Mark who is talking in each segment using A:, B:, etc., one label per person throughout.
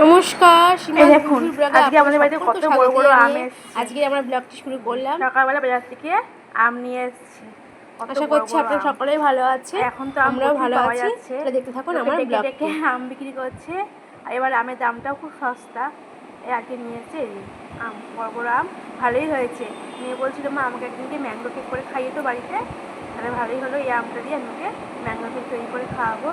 A: নমস্কার,
B: এই দেখুন আজকে আমাদের বাড়িতে কত বড় বড় আম এসেছে।
A: আজকে আমরা ব্লগটি শুরু করলাম।
B: সকালবেলা বাজার থেকে আম নিয়ে এসেছি।
A: আশা করছি আপনারা সকলেই ভালো আছে।
B: এখন তো
A: আমরাও ভালো
B: পাওয়া
A: আছি।
B: যাচ্ছে।
A: দেখতে থাকুন আমার ব্লগটি।
B: আম বিক্রি করছে, আর এবার আমের দামটাও খুব সস্তা। আজকে নিয়ে এসেছে আম, বড় বড় আম, ভালোই হয়েছে। মেয়ে বলছিল মা আমাকে একদিনকে ম্যাঙ্গো কেক করে খাইয়ে তো বাড়িতে, তাহলে ভালোই হলো। এই আমটা দিয়ে আমাকে ম্যাঙ্গো কেক তৈরি করে খাওয়াবো।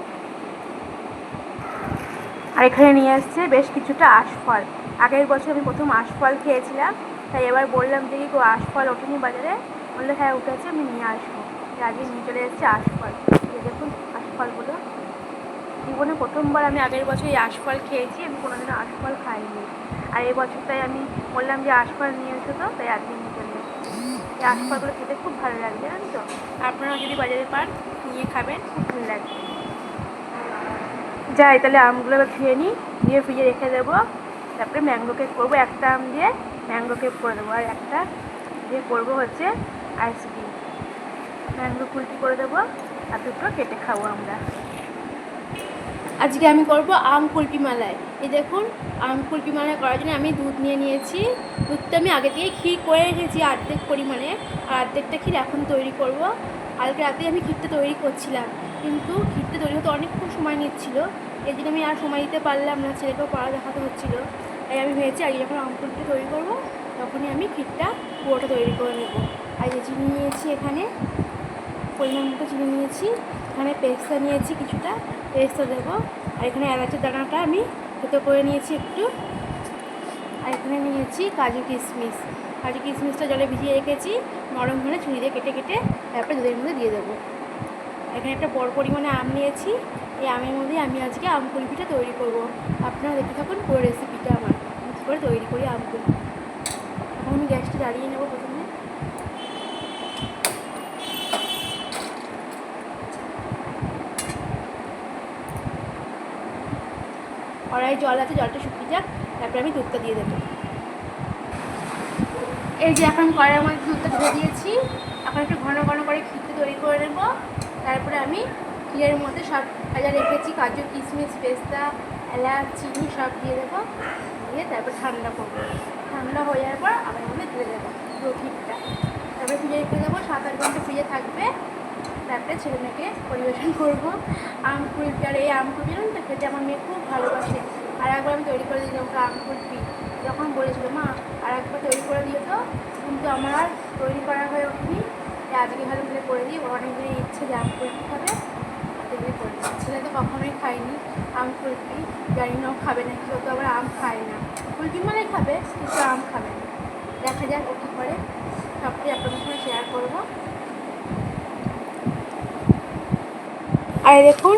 B: আর এখানে নিয়ে এসছে বেশ কিছুটা আশফল। আগের বছর আমি প্রথম আশফল খেয়েছিলাম, তাই এবার বললাম যে কি আশফল ওঠেনি বাজারে? বললে হ্যাঁ উঠেছে, আমি নিয়ে আসবো। আজকে নিয়ে চলে এসেছে আশফল। দেখুন আশফলগুলো, জীবনে প্রথমবার আমি আগের বছর এই আশফল খেয়েছি। আমি কোনোদিনও আশফল খাইনি, আর এই বছর তাই আমি বললাম যে আশফল নিয়ে এসো, তো তাই আজকে নিয়ে চলে এসেছি। এই আশফলগুলো খেতে খুব ভালো লাগবে, জানেন তো? আপনারাও যদি বাজারে পান নিয়ে খাবেন, খুব ভালো লাগবে। যাই তাহলে আমগুলো ধুয়ে নিই, দিয়ে ফ্রিজে রেখে দেবো। তারপরে ম্যাঙ্গো কেক করবো। একটা আম দিয়ে ম্যাঙ্গো কেক করে দেবো, আর একটা দিয়ে করবো হচ্ছে আইসক্রিম। ম্যাঙ্গো কুলফি করে দেবো, আর দুটো কেটে খাবো আমরা।
A: আজকে আমি করব আম কুলফি মালাই। এই দেখুন, আম কুলফি মালাই করার জন্য আমি দুধ নিয়ে নিয়েছি। দুধটা আমি আগে থেকে ক্ষীর করে রেখেছি অর্ধেক পরিমাণে, আর অর্ধেকটা ক্ষীর এখন তৈরি করব। কালকে রাতে আমি ক্ষীরটা তৈরি করছিলাম, কিন্তু ক্ষীরটা তৈরি হতে অনেকক্ষণ সময় নিচ্ছিল। এই জন্য আমি আর সময় দিতে পারলাম না, ছেলেকেও পড়া দেখাতে হচ্ছিলো। তাই আমি ভেবেছি আগে যখন আম কুলফি তৈরি করবো তখনই আমি ক্ষীরটা পুরোটা তৈরি করে নেব। আর যে চিনি নিয়েছি, এখানে পরিমাণ মতো চিনি নিয়েছি, এখানে পেস্তা নিয়েছি, কিছুটা পেস্তা দেবো। আর এখানে এলাচের দানাটা আমি থেতো করে নিয়েছি একটু। আর এখানে নিয়েছি কাজু কিশমিশ। কাজু কিশমিশটা জলে ভিজিয়ে রেখেছি, নরম হলে ছুরি দিয়ে কেটে কেটে তারপরে দুধের মধ্যে দিয়ে দেবো। এখানে একটা বড় পরিমাণে আম নিয়েছি। এই আমের মধ্যেই আমি আজকে আম কুলফিটা তৈরি করব। আপনারা দেখতে থাকুন পুরো রেসিপিটা আমার, আমি কী করে তৈরি করি আম কুলফি। এখন আমি গ্যাসটা জ্বালিয়ে নেবো। প্রথমে কড়াই জল আছে, জলটা শুকিয়ে যাক, তারপরে আমি দুধটা দিয়ে দেবো। এই যে এখন কড়াইয়ের মধ্যে দুধটা ঢেলে দিয়েছি। এখন একটু ঘন ঘন করে ক্ষীরটা তৈরি করে নেব। তারপরে আমি ক্ষীরের মধ্যে সব যা রেখেছি, কাজু কিশমিশ পেস্তা এলাচ চিনি সব দিয়ে দেবো। দিয়ে তারপর ঠান্ডা করবো। ঠান্ডা হয়ে যাওয়ার পর আবার মধ্যে ঢেলে দেবো পুরো ক্ষীরটা। তারপরে ফ্রিজে রেখে দেবো, 7-8 ঘন্টা ফ্রিজে থাকবে। তারপরে ছেলে মেয়েকে পরিবেশন করবো আম কুলফি। আর এই আম কুলফি জানেন তো খেতে আমার মেয়ে খুব ভালোবাসে। আর একবার আমি তৈরি করে দিলাম ওকে আম কুলফি, যখন বলেছিল মা আর একবার তৈরি করে দিও তো, কিন্তু আমার আর তৈরি করা হয়ে ওঠেনি। আজকে ভালো করে করে দিই, ওর অনেক দিনের ইচ্ছে যে আম কুলফি খাবে, তৈরি করেছি। ছেলে তো কখনোই খায়নি আম কুলফি, জানি না ও খাবে না, কেউ তো আবার আম খায় না। কুলফি মানে খাবে, কিন্তু আম খাবে না। দেখা যাক ও কী করে, সবটাই আপনাদের সঙ্গে শেয়ার করবো। আর দেখুন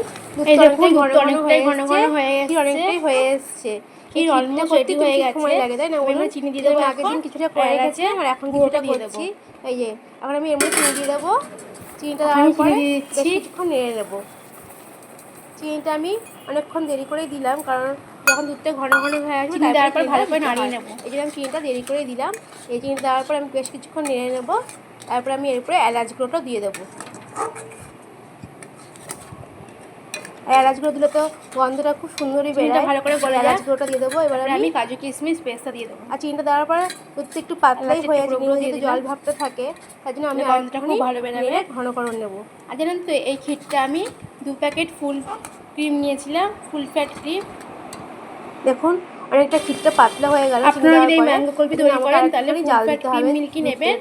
A: অনেকটাই ঘন ঘন হয়ে এসছে, ক্ষীর অলমোস্ট রেডি হয়ে গেছে। সময় লাগে তাই না? ওগুলো চিনি দিয়ে দেবো। আগের দিন কিছুটা করে রেখেছিলাম, আর এখন কিছুটা দিয়ে দেবো। এই যে এখন আমি এর মধ্যে চিনি দিয়ে দেবো। চিনিটা দেওয়ার পরে বেশ কিছুক্ষণ নেড়ে নেবো। চিনিটা আমি অনেকক্ষণ দেরি করেই দিলাম, কারণ যখন দুধটা ঘন ঘন হয়ে আসবে তারপর ভালো করে নাড়িয়ে নেবো। এই জন্য আমি চিনিটা দেরি করেই দিলাম। এই চিনি দেওয়ার পর আমি বেশ কিছুক্ষণ নেড়ে নেবো। তারপরে আমি এর উপরে এলাচ গুঁড়োটা দিয়ে দেবো। আর এলাচ গুঁড়ো দিলে তো গন্ধটা খুব সুন্দরই বেরোয়, ভালো করে গলে এলাচ গুঁড়োটা দিয়ে দেবো। এবার আমি কাজু কিশমিশ পেস্তা দিয়ে দেবো। আর চিনিটা দেওয়ার পর দুধটা একটু পাতলাই হয়ে আছে, যেহেতু জল ভাবটা থাকে, তার জন্য আমি গন্ধটা খুব ভালো বেরোবে, ঘন করে নেবো। আর জানেন তো এই ক্ষীরটা আমি 2 প্যাকেট ফুল ক্রিম নিয়েছিলাম, ফুল ফ্যাট ক্রিম। দেখুন অনেকটা ক্ষীরটা পাতলা হয়ে গেল। আপনারা যদি এই ম্যাঙ্গো কুলফি তৈরি করেন তাহলে ফুল ফ্যাট ক্রিম মিল্কি নেবেন,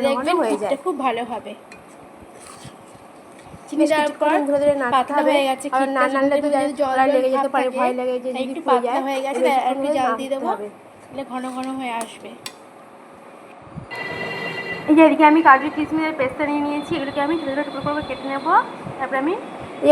A: দেখবেন ক্ষীরটা খুব ভালো হবে। চিনি দেওয়ার পর পাতলা হয়ে গেছে, আর না নাড়লে তো জল লেগে যেতে পারে, ভয় লাগে যে একটু পাতলা হয়ে গেছে, একটু জল দিয়ে দেবো, তাহলে ঘন ঘন হয়ে আসবে। এই যে এদিকে আমি কাজু কিশমিশের পেস্তা নিয়ে নিয়েছি, এগুলোকে আমি ছোটো ছোটো টুকরো করে কেটে নেবো। তারপরে আমি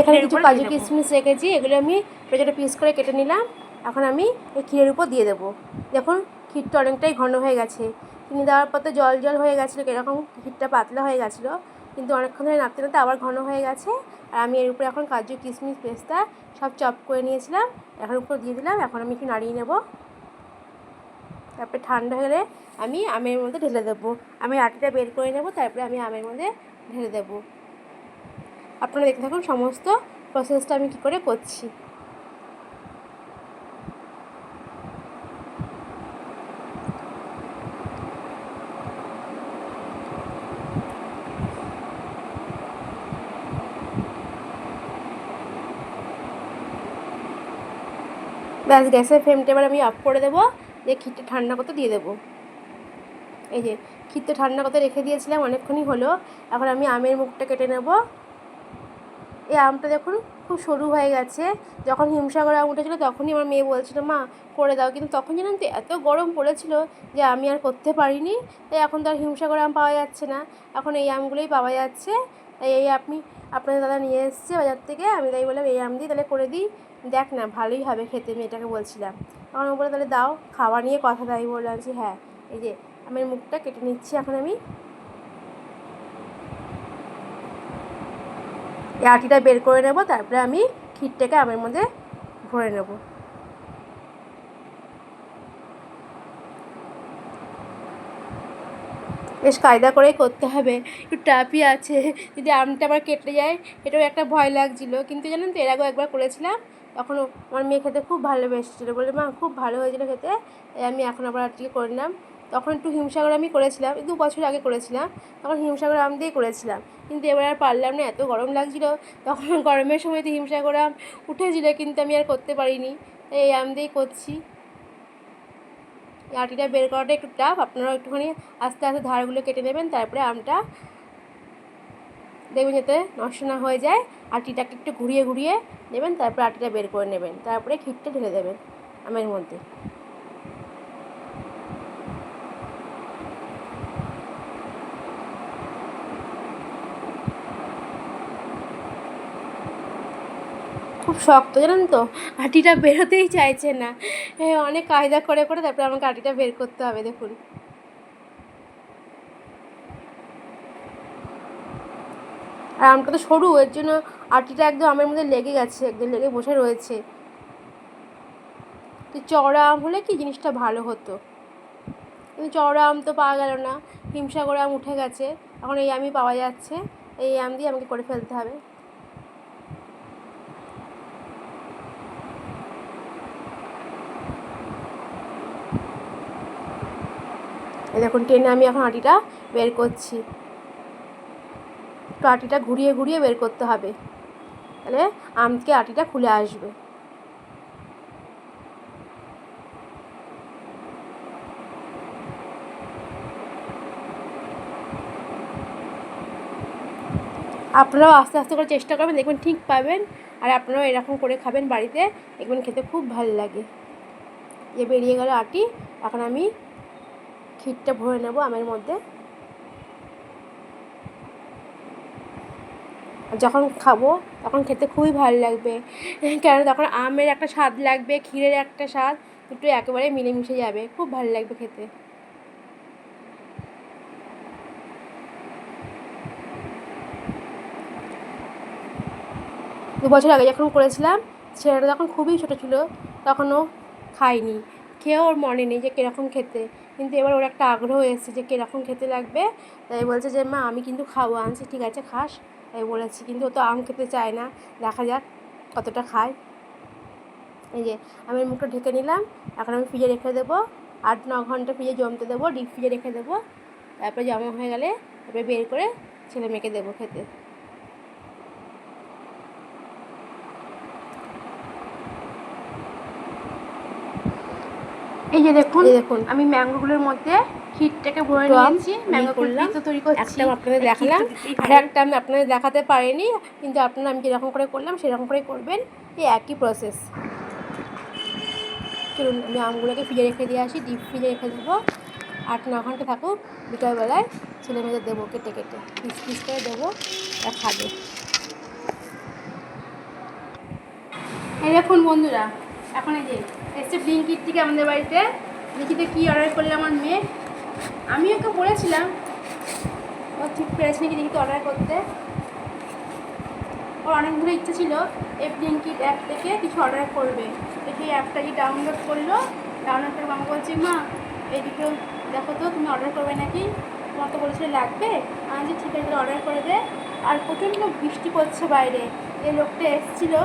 A: এখানে কিছু কাজু কিশমিশ রেখেছি, এগুলো আমি ছোটো ছোটো পিস করে কেটে নিলাম। এখন আমি এই ক্ষীরের উপর দিয়ে দেবো। দেখুন ক্ষীরটা অনেকটাই ঘন হয়ে গেছে। চিনি দেওয়ার পর তো জল জল হয়ে গেছিলো, এরকম ক্ষীরটা পাতলা হয়ে গেছিলো, কিন্তু অনেকক্ষণ ধরে নাড়তে নাড়তে আবার ঘন হয়ে গেছে। আর আমি এর উপরে এখন কাজু কিশমিশ পেস্তা সব চপ করে নিয়েছিলাম, এখন উপর দিয়ে দিলাম। এখন আমি একটু নাড়িয়ে নেব। তারপরে ঠান্ডা হলে আমি আমের মধ্যে ঢেলে দেবো। আমি আটিটা বের করে নেব, তারপরে আমি আমের মধ্যে ঢেলে দেবো। আপনারা দেখতে থাকুন সমস্ত প্রসেসটা আমি কী করে করছি। ব্যাস, গ্যাসের ফ্লেমটা এবার আমি অফ করে দেবো, দিয়ে ক্ষীরটা ঠান্ডা করতে দিয়ে দেবো। এই যে ক্ষীরটা ঠান্ডা করতে রেখে দিয়েছিলাম, অনেকক্ষণই হলো। এখন আমি আমের মুখটা কেটে নেব। এই আমটা দেখুন খুব সরু হয়ে গেছে। যখন হিমসাগর আম উঠেছিলো তখনই আমার মেয়ে বলছিল মা করে দাও, কিন্তু তখন জানেন তো এত গরম পড়েছিল যে আমি আর করতে পারিনি। তাই এখন তো আর হিমসাগর আম পাওয়া যাচ্ছে না, এখন এই আমগুলোই পাওয়া যাচ্ছে। তাই এই আপনাদের দাদা নিয়ে এসেছে বাজার থেকে, আমি তাই বললাম এই আম দিয়ে তাহলে করে দিই, দেখ না ভালোই হবে খেতে, মেয়েটাকে বলছিলাম। তখন ও বলে তাহলে দাও, খাওয়া নিয়ে কথা, তাই বললাম যে হ্যাঁ। এই যে আমের মুখটা কেটে নিচ্ছি এখন আমি। এই আটিটা বের করে নেব, তারপরে আমি ক্ষীরটাকে আমের মধ্যে ভরে নেব। বেশ কায়দা করেই করতে হবে, একটু টাফই আছে, যদি আমটা আবার কেটে যায় এটাও একটা ভয় লাগছিলো। কিন্তু জানেন তো এর আগেও একবার করেছিলাম, তখন আমার মেয়ে খেতে খুব ভালোবেসেছিলো, বলে মা খুব ভালো হয়েছিলো খেতে। তাই আমি এখন আবার আজকে করলাম। তখন একটু হিমসাগর আমি করেছিলাম, 2 বছর আগে করেছিলাম, তখন হিমসাগর আম দিয়েই করেছিলাম। কিন্তু এবার আর পারলাম না, এত গরম লাগছিলো। তখন গরমের সময় তো হিমসাগর আম উঠেছিলো, কিন্তু আমি আর করতে পারিনি, তাই এই আম দিয়েই করছি। এই আটিটা বের করাটা একটু টাফ, আপনারাও একটুখানি আস্তে আস্তে ধারগুলো কেটে নেবেন, তারপরে আমটা দেখবেন যাতে নষ্ট না হয়ে যায়। আটিটাকে একটু ঘুরিয়ে ঘুরিয়ে নেবেন, তারপরে আটিটা বের করে নেবেন, তারপরে ক্ষীরটা ঢেলে দেবেন আমের মধ্যে। খুব শক্ত জানেন তো, আটিটা বেরোতেই চাইছে না। অনেক কায়দা করে করে তারপরে আমাকে আটিটা বের করতে হবে। দেখুন আর আমটা তো সরু, এর জন্য আটিটা একদম আমের মধ্যে লেগে গেছে, একদম লেগে বসে রয়েছে। তো চওড়া আম হলে কি জিনিসটা ভালো হতো, কিন্তু চওড়া আম তো পাওয়া গেল না, হিমসাগর আম উঠে গেছে। এখন এই আমই পাওয়া যাচ্ছে, এই আম দিয়ে আমাকে করে ফেলতে হবে। এই দেখুন টেনে আমি এখন আটিটা বের করছি, তো আটিটা ঘুরিয়ে ঘুরিয়ে বের করতে হবে, তাহলে আম থেকে আটিটা খুলে আসবে। আপনারাও আস্তে আস্তে করে চেষ্টা করবেন, দেখবেন ঠিক পাবেন। আর আপনারাও এরকম করে খাবেন বাড়িতে, দেখবেন খেতে খুব ভালো লাগে। এ বেরিয়ে গেল আটি, এখন আমি ক্ষীরটা ভরে নেব আমের মধ্যে। যখন খাবো তখন খেতে খুবই ভালো লাগবে, কেন তখন আমের একটা স্বাদ লাগবে, ক্ষীরের একটা স্বাদ, দুটো একেবারে মিলেমিশে যাবে, খুব ভালো লাগবে খেতে। 2 বছর আগে যখন করেছিলাম, ছেলেটা তখন খুবই ছোটো ছিল, তখনও খাইনি, খেয়েও ওর মনে নেই যে কীরকম খেতে। কিন্তু এবার ওর একটা আগ্রহ এসেছে যে কীরকম খেতে লাগবে, তাই বলছে যে মা আমি কিন্তু খাবো। আনছি ঠিক আছে খাস, তাই বলেছি, কিন্তু ও তো আম খেতে চায় না, দেখা যাক কতটা খায়। এই যে আমি মুখটা ঢেকে নিলাম, এখন আমি ফ্রিজে রেখে দেবো, 8-9 ঘন্টা ফ্রিজে জমতে দেবো, ডিপ ফ্রিজে রেখে দেবো। তারপরে জমা হয়ে গেলে তারপরে বের করে ছেলে মেয়েকে দেবো খেতে।
B: এই যে দেখুন আমি ম্যাঙ্গোগুলোর মধ্যে ক্ষীরটাকে ভরে নিয়েছি, ম্যাঙ্গো কুলফি তো তৈরি করছি।
A: একটা আপনাদের দেখালাম, আর একটা আমি আপনাদের দেখাতে পারিনি, কিন্তু আপনারা আমি যেরকম করে করলাম সেরকম করেই করবেন, এই একই প্রসেস। চলুন আমি আমগুলোকে ফ্রিজে রেখে দিয়ে আসি, ডিপ ফ্রিজে রেখে দেবো, 8-9 ঘন্টা থাকুক, বিকালবেলায় ছেলে মেয়েদের দেবো, কেটে কেটে পিস পিস করে দেবো, আর খাবে। এই দেখুন বন্ধুরা, এখন এই যে এসছে ব্লিঙ্কিট থেকে আমাদের বাড়িতে, দেখিতে কী অর্ডার করলে আমার মেয়ে। আমি ওকে বলেছিলাম, ও ঠিক পেরেছে নাকি দেখিতে অর্ডার করতে। ওর অনেক ধরে ইচ্ছে ছিল এই ব্লিঙ্কিট অ্যাপ থেকে কিছু অর্ডার করবে, দেখি অ্যাপটা কি ডাউনলোড করলো, ডাউনলোড করে মামা বলছি মা এই দুটো দেখো তো তুমি অর্ডার করবে নাকি, তোমার তো বলেছিলে লাগবে। আমি যে ঠিক আছে অর্ডার করে দে। আর প্রচণ্ড বৃষ্টি পড়ছে বাইরে, এই লোকটা এসেছিলো,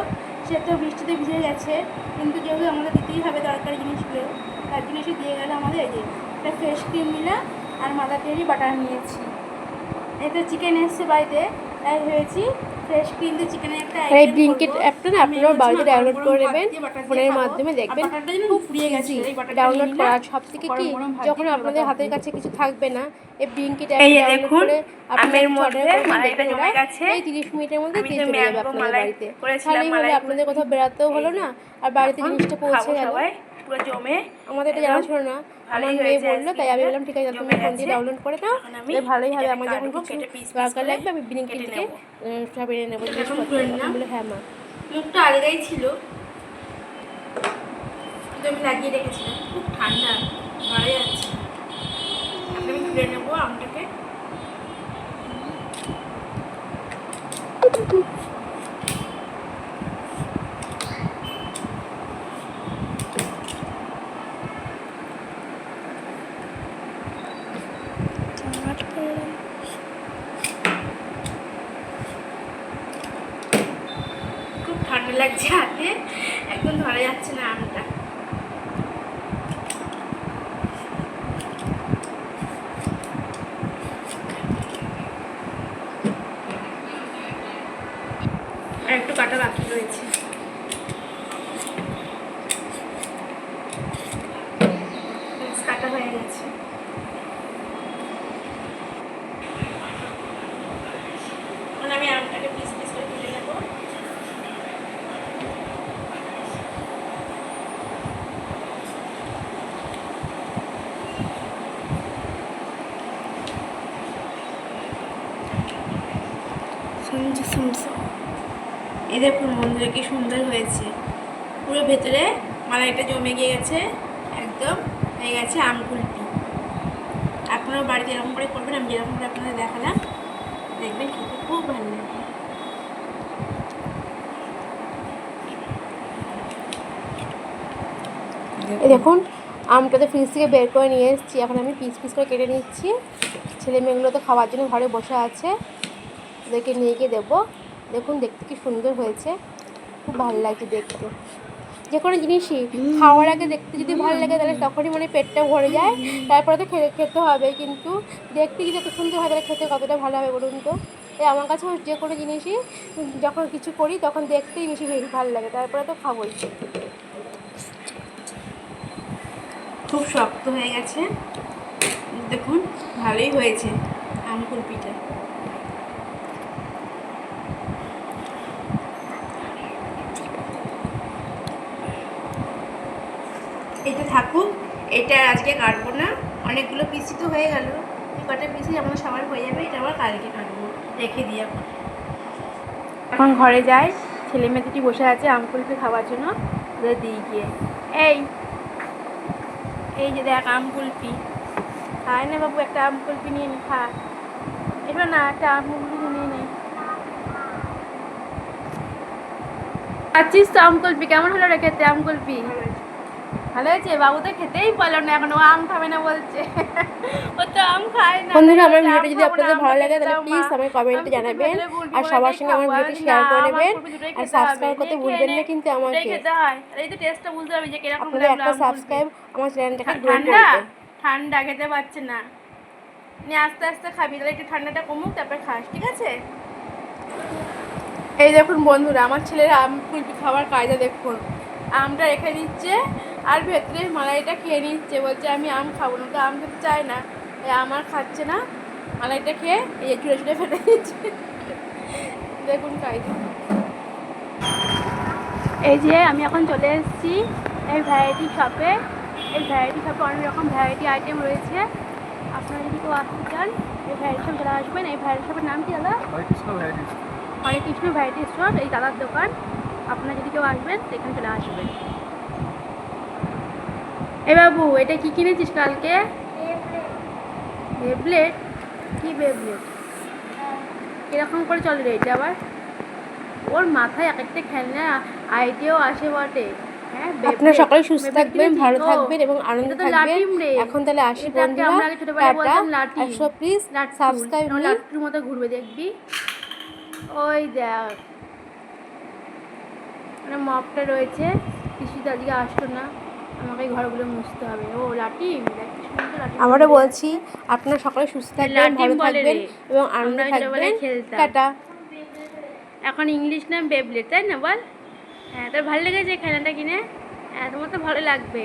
A: সে তো বৃষ্টিতে ভিজে গেছে, কিন্তু যেহেতু আমাদের দিতেই হবে দরকারি জিনিসগুলো, তার জন্য এসে দিয়ে গেলো আমাদের। এই যে একটা ফ্রেশ ক্রিম নিলাম, আর মাদার ডেয়ারি বাটার নিয়েছি। এতে চিকেন এসছে বাড়িতে, তাই ভেবেছি ফ্রেশ ক্রিম দিয়ে চিকেনের একটা
B: এই
A: আইটেম
B: ব্লিঙ্কিট
A: করব।
B: অ্যাপটা না
A: আমি
B: আপনারাও
A: বলছি
B: বাড়িতে
A: না,
B: ডাউনলোড
A: গরম
B: করে
A: গরম ভাত
B: নেবেন,
A: দিয়ে বাটার দিয়ে
B: ফোনের
A: খাবো।
B: মাধ্যমে
A: আর
B: দেখবেন
A: বাটারটা যেন
B: খুব
A: ফুরিয়ে গেছে,
B: ইজি
A: এই বাটারটা
B: ডাউনলোড
A: নিয়ে
B: করা।
A: নিলাম
B: আর সব থেকে কি,
A: গরম গরম ভাত
B: যখন
A: দিয়ে খাবো
B: আপনাদের
A: বাটার
B: হাতের
A: দিয়ে।
B: কাছে কিছু থাকবে না, এই ব্লিঙ্কিট
A: এই
B: অ্যাপটা
A: যে
B: ডাউনলোড
A: দেখুন
B: করে আপনারা
A: আমের
B: কিছু অর্ডার
A: মধ্যে
B: করবেন,
A: মালাইটা
B: দেখবেন ওরা
A: জমে গেছে।
B: এই 30 মিনিটের মধ্যে
A: আমি
B: দিয়ে
A: তো
B: চলে যাবে
A: ম্যাঙ্গো
B: আপনাদের
A: মালাই
B: বাড়িতে।
A: করেছিলাম,
B: ভালোই হলো,
A: মালাই
B: আপনাদের
A: কুলফি।
B: কোথাও বেড়াতেও
A: এই
B: হলো
A: যে
B: না, আর বাড়িতে
A: এখন
B: জিনিসটা
A: খাবো
B: পৌঁছে গেল।
A: সবাই পুরো জমে।
B: আমাদের এটা জানা
A: একদম
B: ছিল না, আমার
A: ভালোই
B: মেয়ে
A: হয়েছে
B: বললো, তাই আমি
A: আইসক্রিমটা,
B: বললাম ঠিক আছে তুমি
A: জমে
B: ফোন দিয়ে
A: গেছে।
B: ডাউনলোড করে নাও,
A: এখন আমি
B: তাহলে ভালোই হবে।
A: এটাকে
B: আমার যখন
A: কাটবো,
B: কিছু
A: কেটে পিস পিস
B: দরকার
A: করে
B: লাগবে আমি ব্লিঙ্কিট
A: কেটে
B: থেকে
A: নেব।
B: সব এনে নেবো
A: এখন
B: জিনিসপত্র।
A: খুলে
B: আমি
A: নিলাম।
B: বললো হ্যাঁ মা।
A: মুখটা আলগাই ছিল, কিন্তু আমি লাগিয়ে রেখেছিলাম। খুব ঠান্ডা, ধরা যাচ্ছে। এখন আমি খুলে নেবো আমটাকে। খুব ঠান্ডা লাগছে হাতে, একদম ধরা যাচ্ছে না আমটা। আর একটু কাটা বাকি রয়েছে। কাটা হয়ে গেছে। এখন আমি আমটাকে পিস পিস করে কেটে নেবো। এই দেখুন বন্ধুরা কি সুন্দর হয়েছে, পুরো ভেতরে মালাইটা জমে গিয়ে গেছে, একদম হয়ে গেছে আম কুলফি। আপনারাও বাড়িতে এরকম করে করবেন, আমি যেরকম করে আপনাদের দেখালাম, দেখবেন খেতে খুব ভালো লাগে।
B: এই দেখুন আমটা তো ফ্রিজ থেকে বের করে নিয়ে এসেছি, এখন আমি পিস পিস করে কেটে নিচ্ছি। ছেলে মেয়েগুলো তো খাওয়ার জন্য ঘরে বসে আছে, ওদেরকে নিয়ে গিয়ে দেবো। দেখুন দেখতে কি সুন্দর হয়েছে, খুব ভালো লাগছে দেখতে। যে কোনো জিনিসই খাওয়ার আগে দেখতে যদি ভালো লাগে তাহলে তখনই মানে পেটটা ভরে যায়, তারপরে তো খেতে হবে। কিন্তু দেখতে যদি এত সুন্দর হয় তাহলে খেতে কতটা ভালো হবে বলুন তো। তাই আমার কাছে যে কোনো জিনিসই যখন কিছু করি তখন দেখতেই বেশি ভালো লাগে, তারপরে তো খাবোই।
A: খুব শক্ত হয়ে গেছে, দেখুন ভালোই হয়েছে আম কুলফিটা। এটা থাকুক, এটা আজকে কাটবো না, অনেকগুলো পিসি তো হয়ে গেল। এই কটা পিসি আমাদের সবার হয়ে যাবে, এটা আবার কালকে কাটবো, রেখে দিই এখন।
B: এখন ঘরে যাই, ছেলে মেয়ে দুটি বসে আছে আম কুলফি খাওয়ার জন্য, ওদের দিয়ে গিয়ে। এই এই যে দেখ আম কুলফি, খায় না বাবু, একটা আম কুলফি নিয়ে নি, খা। এবার না, একটা আম কুলফি নিয়ে নি। খাচ্ছিস তো আম কুলফি? কেমন হলো রে খেতে আম কুলফি? ভালো হয়েছে? বাবু তো খেতেই পারলো না, এখন ও আম খাবে না বলছে। ও তো আম খায় না। বন্ধুরা, আমার ভিডিওটা যদি আপনাদের ভালো লাগে তাহলে প্লিজ আমার কমেন্টে জানাবেন, আর সবার সঙ্গে আমার ভিডিওটি শেয়ার করে নেবেন, আর সাবস্ক্রাইব করতে ভুলবেন না কিন্তু আমাকে।
A: খেতে হয়, এই তো টেস্টটা বুঝতে হবে যে কিরকম
B: আপনাদের
A: লাগলো
B: একটা
A: আম কুলফি।
B: সাবস্ক্রাইব আমার চ্যানেলটাকে গ্রো
A: ঠান্ডা
B: করবে।
A: ঠান্ডা খেতে পারছে না, নিয়ে আস্তে আস্তে খাবি, তাহলে একটু ঠান্ডাটা কমুক তারপর খাস, ঠিক আছে? এই দেখুন বন্ধুরা, আমার ছেলের আম কুলফি খাওয়ার কায়দা দেখুন। আমটা রেখে দিচ্ছে আর ভেতরে মালাইটা খেয়ে নিচ্ছে, বলছে আমি আম খাবো না, তো আম খেতে চায় না, এই আমার খাচ্ছে না, মালাইটা খেয়ে এই চুড়ে চুড়ে ফেলে দিচ্ছে। দেখুন কায়দা। এই যে আমি এখন চলে এসেছি এই ভ্যারাইটি শপে। এই ভ্যারাইটি শপে অনেক রকম ভ্যারাইটি আইটেম রয়েছে, আপনারা যদি কেউ আসতে চান এই ভ্যারাইটি শপ চলে আসবেন। এই ভ্যারাইটি শপের নাম কি দাদা? হরে কৃষ্ণ ভ্যারাইটি স্টোর, এই দাদার দোকান। আপনারা যদি কেউ আসবেন সেখানে চলে আসবেন। এ বাবু, এটা কি কিনেছিস কালকে? বেবলেট? কি বেবলেট? কিরকম করে চলে রে এটা আবার? ওর মাথায় এক একটা খেলনা আইডিয়াও আসে বটে। হ্যাঁ, আপনারা সকলে সুস্থ থাকবেন, ভালো থাকবেন এবং আনন্দে থাকবেন। এখন তাহলে আসি বন্ধুরা, টাটা। আর সব প্লিজ সাবস্ক্রাইব মি। লাট্টুর মতো ঘুরবে দেখবি। ওই দেখ, মানে মপটা রয়েছে, পিসিটা আজকে আসতো না, আমাকে ঘরগুলো মুছতে হবে। ও লাটিম, আবারও বলছি আপনারা সকলে সুস্থ থাকবেন, ভালো থাকবেন এবং আনন্দে থাকবেন। টাটা। এখন ইংলিশ নাম বেবলেট, তাই না বল? হ্যাঁ, তোর ভালো লেগেছে খেলনাটা কিনে? হ্যাঁ, তোমার তো ভালো লাগবে।